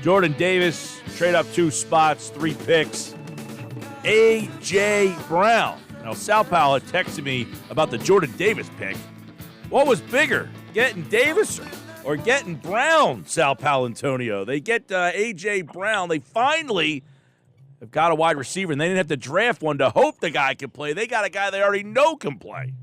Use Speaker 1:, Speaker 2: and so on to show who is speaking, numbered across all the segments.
Speaker 1: Jordan Davis, trade up 2 spots, 3 picks. A.J. Brown. Now, Sal Paolantonio texted me about the Jordan Davis pick. What was bigger, getting Davis or getting Brown, Sal Paolantonio? They get A.J. Brown. They finally have got a wide receiver, and they didn't have to draft one to hope the guy could play. They got a guy they already know can play.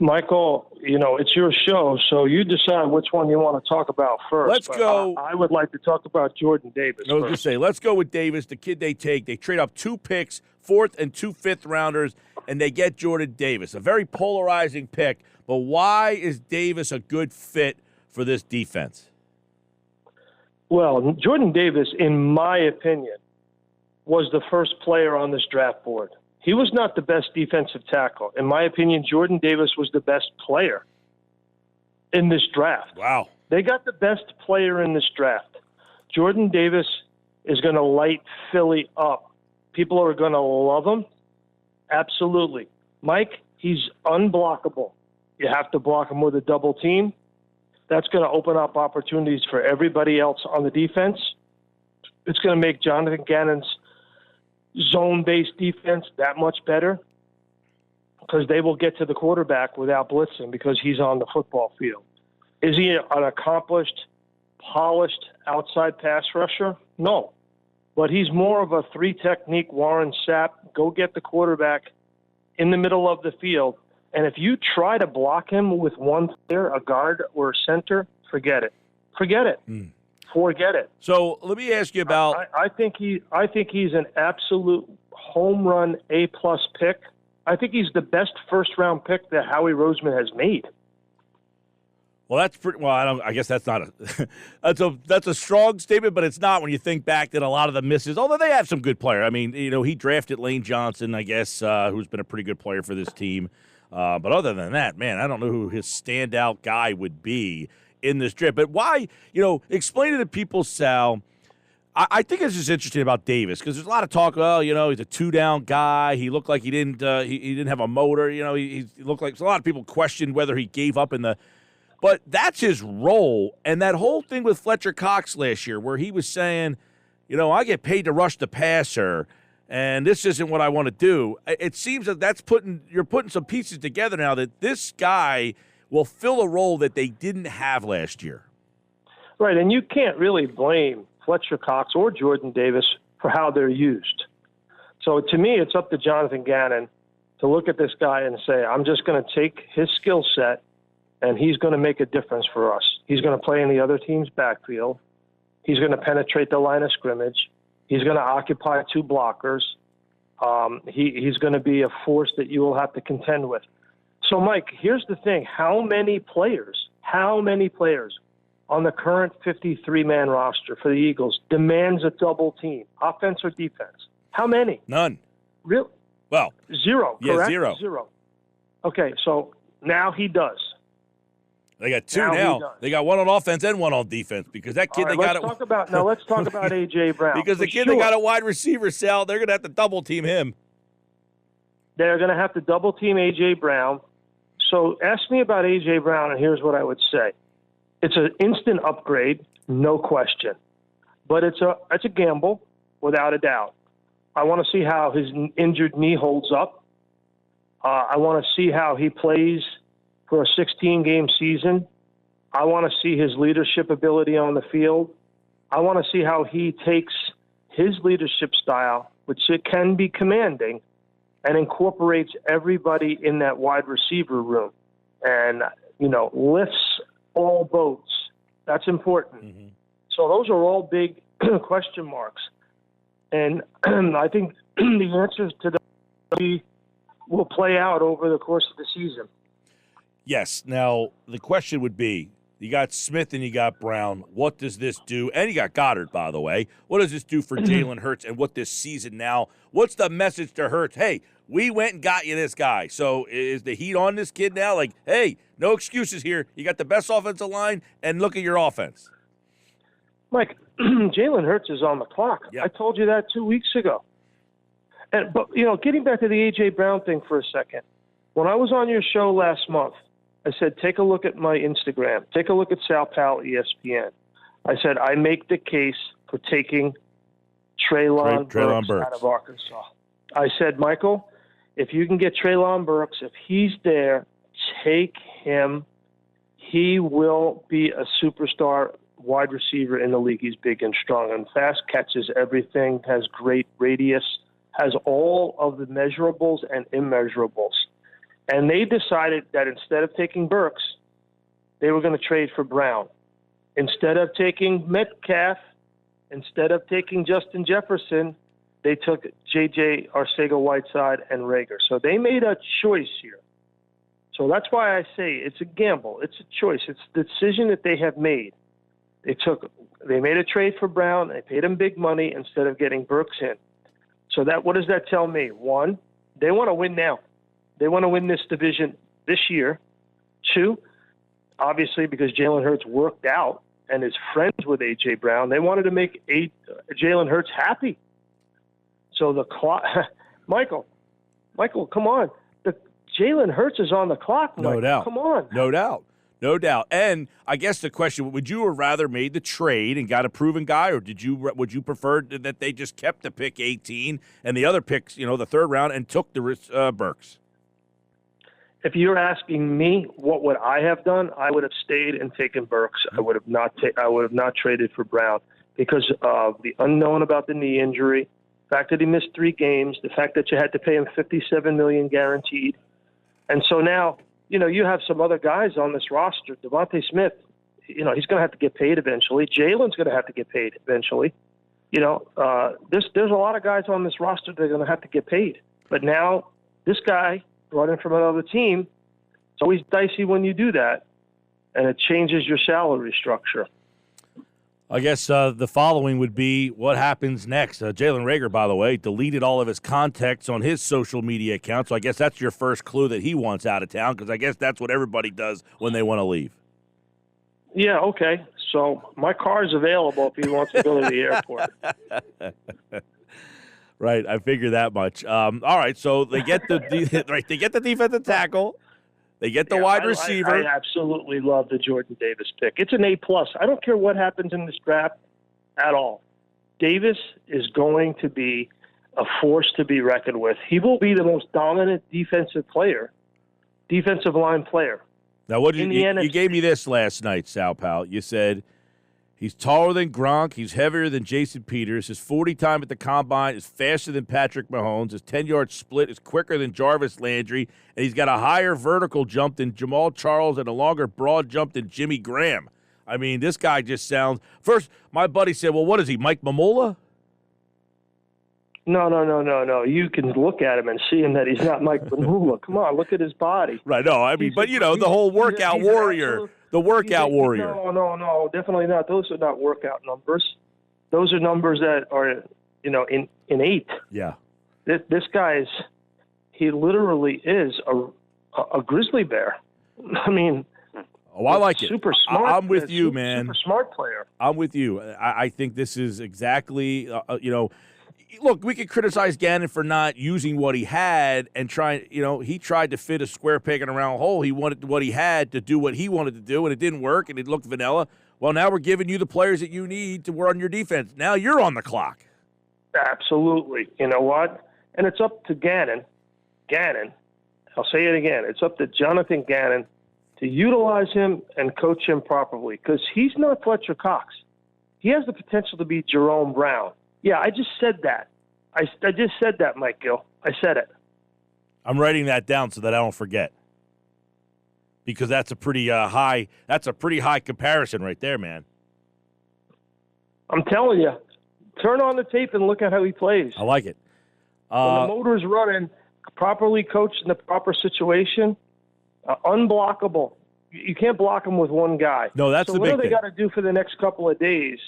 Speaker 2: Michael, it's your show, so you decide which one you want to talk about first.
Speaker 1: Let's go.
Speaker 2: I would like to talk about Jordan Davis
Speaker 1: I was going to say, let's go with Davis, the kid they take. They trade up 2 picks, 4th and 2 5th-rounders, and they get Jordan Davis. A very polarizing pick, but why is Davis a good fit for this defense?
Speaker 2: Well, Jordan Davis, in my opinion, was the first player on this draft board. He was not the best defensive tackle. In my opinion, Jordan Davis was the best player in this draft.
Speaker 1: Wow.
Speaker 2: They got the best player in this draft. Jordan Davis is going to light Philly up. People are going to love him. Absolutely. Mike, he's unblockable. You have to block him with a double team. That's going to open up opportunities for everybody else on the defense. It's going to make Jonathan Gannon's zone-based defense that much better because they will get to the quarterback without blitzing because he's on the football field. Is he an accomplished, polished outside pass rusher? No. But he's more of a 3-technique Warren Sapp, go get the quarterback in the middle of the field. And if you try to block him with one player, a guard or a center, forget it. Forget it. Forget it.
Speaker 1: So let me ask you about.
Speaker 2: I think he's an absolute home run A+ pick. I think he's the best first round pick that Howie Roseman has made.
Speaker 1: Well, that's pretty. Well, I guess that's not a. that's a strong statement, but it's not when you think back that a lot of the misses. Although they have some good players. I mean, he drafted Lane Johnson, I guess, who's been a pretty good player for this team. But other than that, man, I don't know who his standout guy would be in this draft. But why, explain to the people, Sal, I think it's just interesting about Davis because there's a lot of talk, he's a 2-down guy. He looked like he didn't have a motor. He looked like a lot of people questioned whether he gave up in the – but that's his role. And that whole thing with Fletcher Cox last year where he was saying, I get paid to rush the passer, and this isn't what I want to do. It seems that you're putting some pieces together now that this guy – will fill a role that they didn't have last year.
Speaker 2: Right, and you can't really blame Fletcher Cox or Jordan Davis for how they're used. So to me, it's up to Jonathan Gannon to look at this guy and say, I'm just going to take his skill set, and he's going to make a difference for us. He's going to play in the other team's backfield. He's going to penetrate the line of scrimmage. He's going to occupy 2 blockers. He's going to be a force that you will have to contend with. So, Mike, here's the thing. How many players on the current 53-man roster for the Eagles demands a double team, offense or defense? How many?
Speaker 1: None.
Speaker 2: Really?
Speaker 1: Well,
Speaker 2: 0, correct?
Speaker 1: Yeah, 0.
Speaker 2: 0. Okay, so now he does.
Speaker 1: They got 2 now. They got 1 on offense and 1 on defense because that kid
Speaker 2: let's talk about A.J. Brown.
Speaker 1: Because the kid they got a wide receiver, Sal, they're going to have to double team him.
Speaker 2: They're going to have to double team A.J. Brown. So ask me about A.J. Brown, and here's what I would say. It's an instant upgrade, no question. But it's a gamble, without a doubt. I want to see how his injured knee holds up. I want to see how he plays for a 16-game season. I want to see his leadership ability on the field. I want to see how he takes his leadership style, which it can be commanding, and incorporates everybody in that wide receiver room and, lifts all boats. That's important. Mm-hmm. So those are all big question marks. And I think the answers to them will play out over the course of the season.
Speaker 1: Yes. Now, the question would be, you got Smith and you got Brown. What does this do? And you got Goddard, by the way. What does this do for Jalen Hurts and what this season now? What's the message to Hurts? Hey, we went and got you this guy. So is the heat on this kid now? Like, hey, no excuses here. You got the best offensive line, and look at your offense.
Speaker 2: Mike, Jalen Hurts is on the clock.
Speaker 1: Yep.
Speaker 2: I told you that 2 weeks ago. But getting back to the A.J. Brown thing for a second, when I was on your show last month, I said, take a look at my Instagram. Take a look at Sal Pal ESPN. I said, I make the case for taking Treylon Burks out of Arkansas. I said, Michael, if you can get Treylon Burks, if he's there, take him. He will be a superstar wide receiver in the league. He's big and strong and fast, catches everything, has great radius, has all of the measurables and immeasurables. And they decided that instead of taking Burks, they were going to trade for Brown. Instead of taking Metcalf, instead of taking Justin Jefferson, they took J.J. Arcega-Whiteside and Rager. So they made a choice here. So that's why I say it's a gamble. It's a choice. It's the decision that they have made. They made a trade for Brown. They paid him big money instead of getting Burks in. So what does that tell me? One, they want to win now. They want to win this division this year. Two, obviously because Jalen Hurts worked out and is friends with A.J. Brown, they wanted to make Jalen Hurts happy. So the clock, Michael, come on. Jalen Hurts is on the clock, Michael.
Speaker 1: No doubt.
Speaker 2: Come on.
Speaker 1: No doubt. And I guess the question, would you have rather made the trade and got a proven guy, or would you prefer that they just kept the pick 18 and the other picks, the third round, and took the Burks?
Speaker 2: If you're asking me what would I have done, I would have stayed and taken Burks. I would have not traded for Brown because of the unknown about the knee injury, the fact that he missed 3 games, the fact that you had to pay him $57 million guaranteed. And so now, you have some other guys on this roster. Devontae Smith, he's going to have to get paid eventually. Jalen's going to have to get paid eventually. There's a lot of guys on this roster that are going to have to get paid. But now this guy brought in from another team, it's always dicey when you do that, and it changes your salary structure.
Speaker 1: I guess the following would be what happens next. Jalen Reagor, by the way, deleted all of his contacts on his social media account, so I guess that's your first clue that he wants out of town, because I guess that's what everybody does when they want to leave.
Speaker 2: Yeah, okay. So my car is available if he wants to go to the airport.
Speaker 1: Right, I figure that much. All right, so they get they get the defensive tackle. They get the wide receiver.
Speaker 2: I absolutely love the Jordan Davis pick. It's an A+. I don't care what happens in this draft at all. Davis is going to be a force to be reckoned with. He will be the most dominant defensive line player.
Speaker 1: Now, you gave me this last night, Sal Pal. You said he's taller than Gronk. He's heavier than Jason Peters. His 40 time at the combine is faster than Patrick Mahomes. His 10-yard split is quicker than Jarvis Landry. And he's got a higher vertical jump than Jamal Charles and a longer broad jump than Jimmy Graham. I mean, this guy just sounds – first, my buddy said, well, what is he, Mike Mamula?
Speaker 2: No. You can look at him and see him that he's not Mike Mamula. Come on, look at his body.
Speaker 1: Right, no, I mean, the whole workout warrior – the workout warrior.
Speaker 2: No, definitely not. Those are not workout numbers. Those are numbers that are, innate.
Speaker 1: Yeah.
Speaker 2: This guy he literally is a grizzly bear. I mean,
Speaker 1: I like it.
Speaker 2: Super smart.
Speaker 1: I'm with you, man.
Speaker 2: Super smart player.
Speaker 1: I'm with you. I think this is exactly, look, we could criticize Gannon for not using what he had and trying, he tried to fit a square peg in a round hole. He wanted what he had to do what he wanted to do, and it didn't work, and it looked vanilla. Well, now we're giving you the players that you need to run your defense. Now you're on the clock.
Speaker 2: Absolutely. You know what? And it's up to Gannon, I'll say it again, it's up to Jonathan Gannon to utilize him and coach him properly, because he's not Fletcher Cox. He has the potential to be Jerome Brown. Yeah, I just said that. I just said that, Mike Gill. I said it.
Speaker 1: I'm writing that down so that I don't forget, because that's a pretty high. That's a pretty high comparison right there, man.
Speaker 2: I'm telling you, turn on the tape and look at how he plays.
Speaker 1: I like it.
Speaker 2: When the motor's running, properly coached in the proper situation, unblockable. You can't block him with one guy.
Speaker 1: No, that's the big thing.
Speaker 2: So what do they got to do for the next couple of days?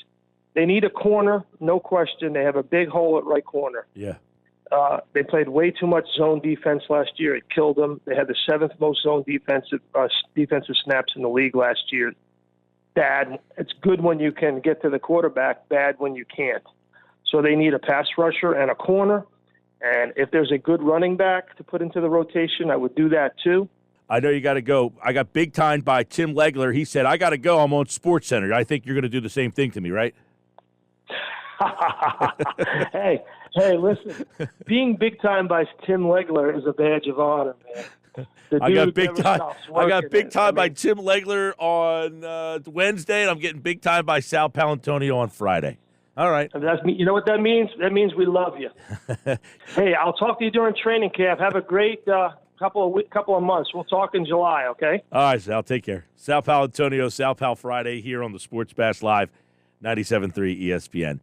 Speaker 2: They need a corner, no question. They have a big hole at right corner.
Speaker 1: Yeah.
Speaker 2: They played way too much zone defense last year. It killed them. They had the 7th most zone defensive snaps in the league last year. Bad. It's good when you can get to the quarterback, bad when you can't. So they need a pass rusher and a corner. And if there's a good running back to put into the rotation, I would do that too.
Speaker 1: I know you got to go. I got big time by Tim Legler. He said, I got to go. I'm on Sports Center. I think you're going to do the same thing to me, right?
Speaker 2: hey, listen. Being big time by Tim Legler is a badge of honor, man.
Speaker 1: I got big time by Tim Legler on Wednesday, and I'm getting big time by Sal Paolantonio on Friday. All right.
Speaker 2: You know what that means? That means we love you. Hey, I'll talk to you during training camp. Have a great couple of months. We'll talk in July, okay?
Speaker 1: All right, Sal. Take care. Sal Paolantonio, Sal Pal Friday here on the Sports Bash Live, 97.3 ESPN.